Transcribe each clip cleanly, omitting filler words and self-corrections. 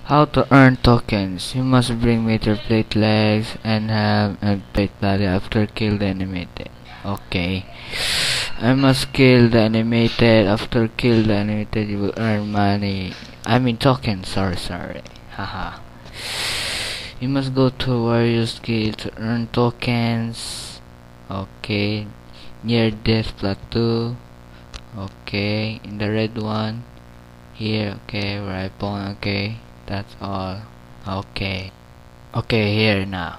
How to earn tokens. You must bring meter plate legs and have and plate body after kill the animated. Okay. I must kill the animated. After kill the animated you will earn money. I mean tokens, sorry. Haha. You must go to warrior skill to earn tokens. Okay. Near death plateau. Okay. In the red one. Here, okay, where I pawn, okay. That's all. Okay. Okay, here now.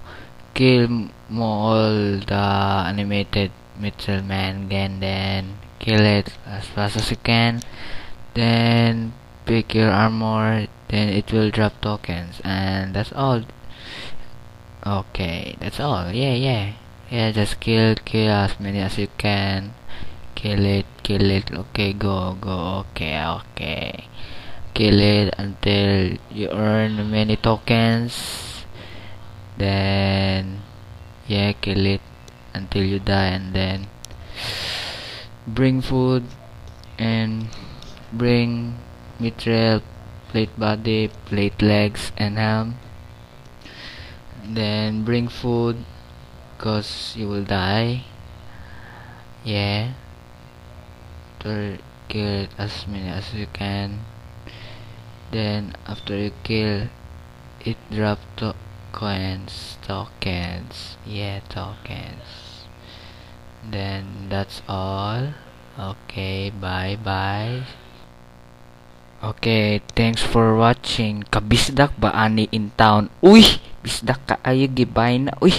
Kill all the animated Mitchell man again, then kill it as fast as you can. Then pick your armor, then it will drop tokens, and that's all. Okay, that's all. Yeah, just kill as many as you can. Kill it. Okay, go. Okay. Kill it until you earn many tokens. Then, yeah, kill it until you die, and then bring food and bring mithril, plate body, plate legs, and helm. Then bring food, cause you will die. Yeah, to kill it as many as you can. Then after you kill it, drop tokens. Yeah, tokens. Then that's all. Okay, bye. Okay, thanks for watching. Kabisdak ba ani in town? Uy, bisdak ka ayo gibay na. Uy.